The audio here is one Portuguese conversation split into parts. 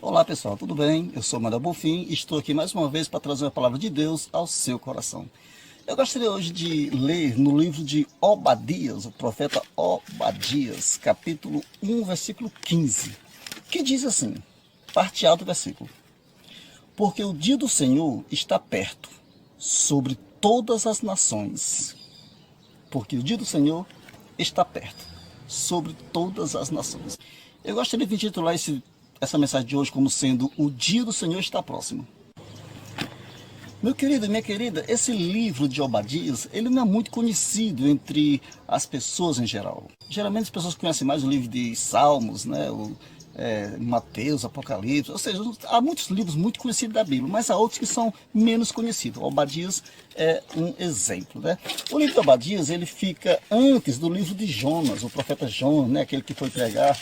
Olá pessoal, tudo bem? Eu sou Manuel Bonfim e estou aqui mais uma vez para trazer a palavra de Deus ao seu coração. Eu gostaria hoje de ler no livro de Obadias, o profeta Obadias, capítulo 1, versículo 15, que diz assim, parte A do versículo: Porque o dia do Senhor está perto, sobre todas as nações. Porque o dia do Senhor está perto, sobre todas as nações. Eu gostaria de intitular essa mensagem de hoje como sendo o dia do Senhor está próximo. Meu querido e minha querida, esse livro de Obadias, ele não é muito conhecido entre as pessoas em geral. Geralmente as pessoas conhecem mais o livro de Salmos, né? Mateus, Apocalipse, ou seja, há muitos livros muito conhecidos da Bíblia, mas há outros que são menos conhecidos. Obadias é um exemplo, né? O livro de Obadias, ele fica antes do livro de Jonas, o profeta Jonas, né? Aquele que foi pregar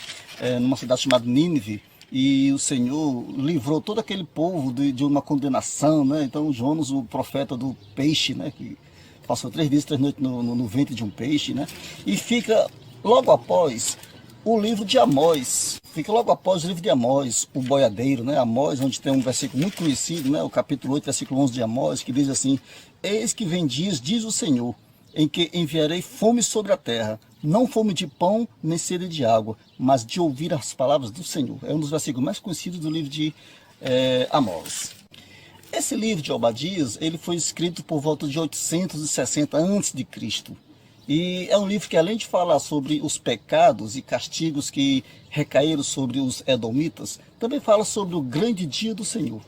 numa cidade chamada Nínive, e o Senhor livrou todo aquele povo de uma condenação, né? Então Jonas, o profeta do peixe, né? Que passou 3 dias e 3 noites no ventre de um peixe, né? E fica logo após o livro de Amós. Fica logo após o livro de Amós, o boiadeiro, né? Amós, onde tem um versículo muito conhecido, né? O capítulo 8, versículo 11 de Amós, que diz assim: Eis que vem dias, diz o Senhor, em que enviarei fome sobre a terra, não fome de pão, nem sede de água, mas de ouvir as palavras do Senhor. É um dos versículos mais conhecidos do livro de Amós. Esse livro de Obadias, ele foi escrito por volta de 860 a.C. E é um livro que, além de falar sobre os pecados e castigos que recaíram sobre os edomitas, também fala sobre o grande dia do Senhor.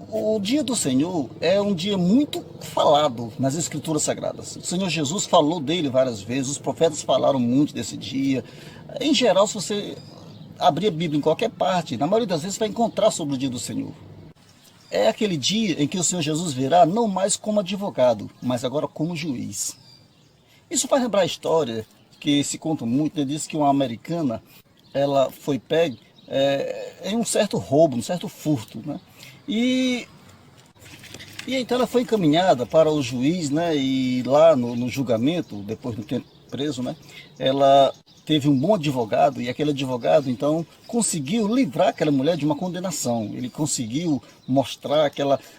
O dia do Senhor é um dia muito falado nas Escrituras Sagradas. O Senhor Jesus falou dele várias vezes, os profetas falaram muito desse dia. Em geral, se você abrir a Bíblia em qualquer parte, na maioria das vezes vai encontrar sobre o dia do Senhor. É aquele dia em que o Senhor Jesus virá não mais como advogado, mas agora como juiz. Isso faz lembrar a história que se conta muito, né? Diz que uma americana, ela foi pega em um certo roubo, um certo furto, né? E então ela foi encaminhada para o juiz, né? E lá no julgamento, depois do tempo preso, né? Ela teve um bom advogado e aquele advogado então conseguiu livrar aquela mulher de uma condenação. Ele conseguiu mostrar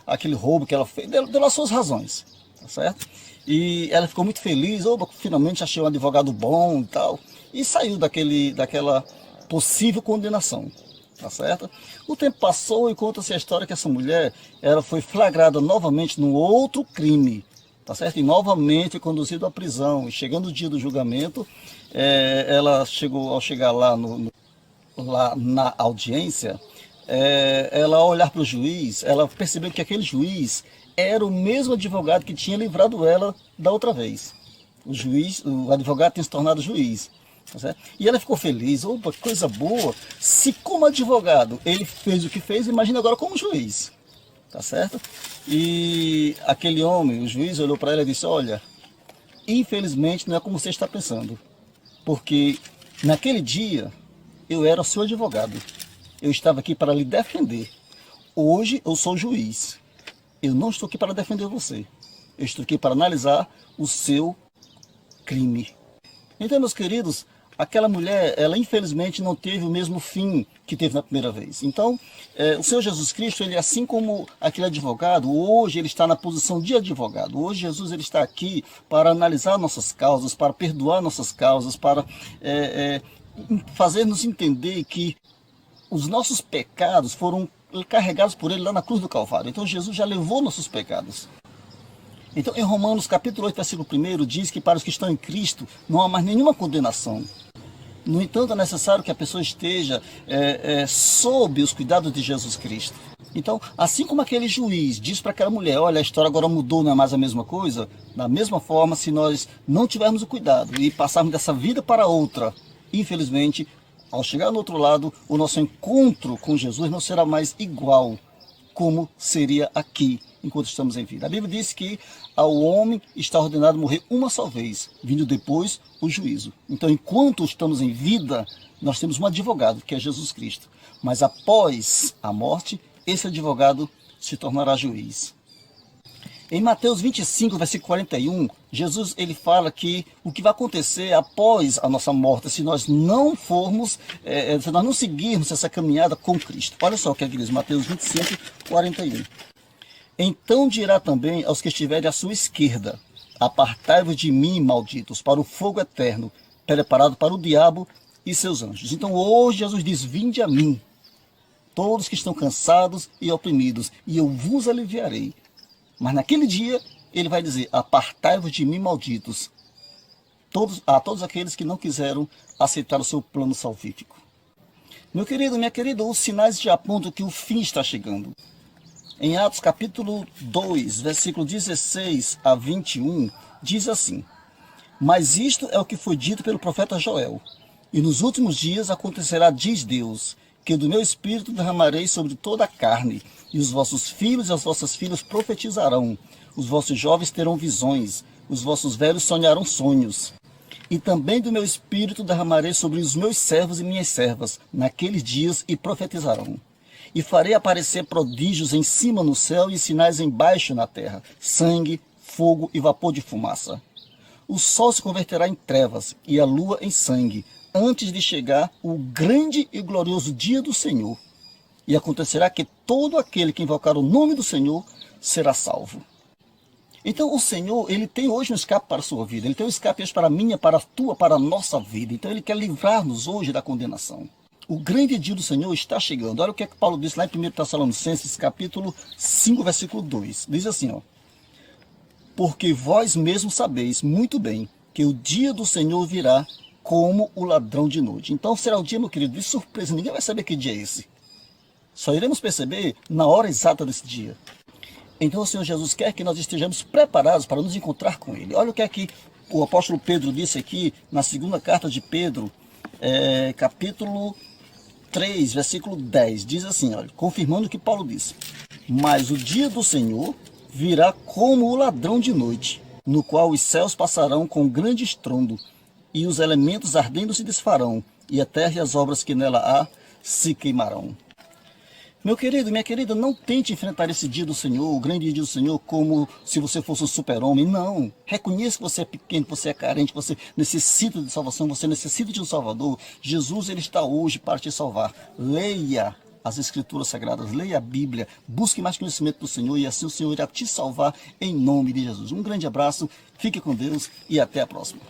aquele roubo que ela fez, deu as suas razões, tá certo? E ela ficou muito feliz, finalmente achei um advogado bom e tal, e saiu daquela possível condenação. Tá certo? O tempo passou e conta-se a história que essa mulher ela foi flagrada novamente num outro crime, tá certo? E novamente conduzida à prisão. E chegando o dia do julgamento, ela ao chegar lá, lá na audiência, ela ao olhar para o juiz, ela percebeu que aquele juiz era o mesmo advogado que tinha livrado ela da outra vez. O advogado tinha se tornado juiz. E ela ficou feliz, opa, que coisa boa. Se como advogado ele fez o que fez, imagina agora como juiz, tá certo? E aquele homem, o juiz, olhou para ela e disse: olha, infelizmente não é como você está pensando, porque naquele dia eu era seu advogado, eu estava aqui para lhe defender. Hoje eu sou juiz, eu não estou aqui para defender você, eu estou aqui para analisar o seu crime. Então, meus queridos, aquela mulher, ela infelizmente não teve o mesmo fim que teve na primeira vez. Então, o Senhor Jesus Cristo, ele assim como aquele advogado, hoje ele está na posição de advogado. Hoje Jesus ele está aqui para analisar nossas causas, para perdoar nossas causas, para fazer-nos entender que os nossos pecados foram carregados por ele lá na cruz do Calvário. Então Jesus já levou nossos pecados. Então, em Romanos capítulo 8, versículo 1, diz que para os que estão em Cristo não há mais nenhuma condenação. No entanto, é necessário que a pessoa esteja sob os cuidados de Jesus Cristo. Então, assim como aquele juiz diz para aquela mulher: olha, a história agora mudou, não é mais a mesma coisa, da mesma forma, se nós não tivermos o cuidado e passarmos dessa vida para outra, infelizmente, ao chegar no outro lado, o nosso encontro com Jesus não será mais igual como seria aqui, enquanto estamos em vida. A Bíblia diz que ao homem está ordenado morrer uma só vez, vindo depois o juízo. Então, enquanto estamos em vida, nós temos um advogado, que é Jesus Cristo. Mas após a morte, esse advogado se tornará juiz. Em Mateus 25, versículo 41, Jesus, ele fala que o que vai acontecer após a nossa morte, se nós não formos, se nós não seguirmos essa caminhada com Cristo. Olha só o que diz Mateus 25, 41. Então dirá também aos que estiverem à sua esquerda: apartai-vos de mim, malditos, para o fogo eterno, preparado para o diabo e seus anjos. Então hoje Jesus diz: vinde a mim, todos que estão cansados e oprimidos, e eu vos aliviarei. Mas naquele dia ele vai dizer: apartai-vos de mim, malditos, a todos aqueles que não quiseram aceitar o seu plano salvífico. Meu querido, minha querida, os sinais já apontam que o fim está chegando. Em Atos capítulo 2, versículo 16 a 21, diz assim: mas isto é o que foi dito pelo profeta Joel. E nos últimos dias acontecerá, diz Deus, que do meu espírito derramarei sobre toda a carne, e os vossos filhos e as vossas filhas profetizarão, os vossos jovens terão visões, os vossos velhos sonharão sonhos. E também do meu espírito derramarei sobre os meus servos e minhas servas, naqueles dias, e profetizarão. E farei aparecer prodígios em cima no céu e sinais embaixo na terra, sangue, fogo e vapor de fumaça. O sol se converterá em trevas e a lua em sangue, antes de chegar o grande e glorioso dia do Senhor. E acontecerá que todo aquele que invocar o nome do Senhor será salvo. Então o Senhor, ele tem hoje um escape para a sua vida, ele tem um escape hoje para a minha, para a tua, para a nossa vida. Então ele quer livrar-nos hoje da condenação. O grande dia do Senhor está chegando. Olha o que é que Paulo disse lá em 1 Tessalonicenses, capítulo 5, versículo 2. Diz assim, ó: porque vós mesmos sabeis muito bem que o dia do Senhor virá como o ladrão de noite. Então será um dia, meu querido, de surpresa. Ninguém vai saber que dia é esse. Só iremos perceber na hora exata desse dia. Então o Senhor Jesus quer que nós estejamos preparados para nos encontrar com Ele. Olha o que é que o apóstolo Pedro disse aqui na segunda carta de Pedro, capítulo 3, versículo 10. Diz assim, olha, confirmando o que Paulo disse: mas o dia do Senhor virá como o ladrão de noite, no qual os céus passarão com grande estrondo, e os elementos ardendo se desfarão, e a terra e as obras que nela há se queimarão. Meu querido, minha querida, não tente enfrentar esse dia do Senhor, o grande dia do Senhor, como se você fosse um super-homem. Não. Reconheça que você é pequeno, que você é carente, que você necessita de salvação, você necessita de um Salvador. Jesus, ele está hoje para te salvar. Leia as Escrituras Sagradas, leia a Bíblia, busque mais conhecimento do Senhor e assim o Senhor irá te salvar em nome de Jesus. Um grande abraço, fique com Deus e até a próxima.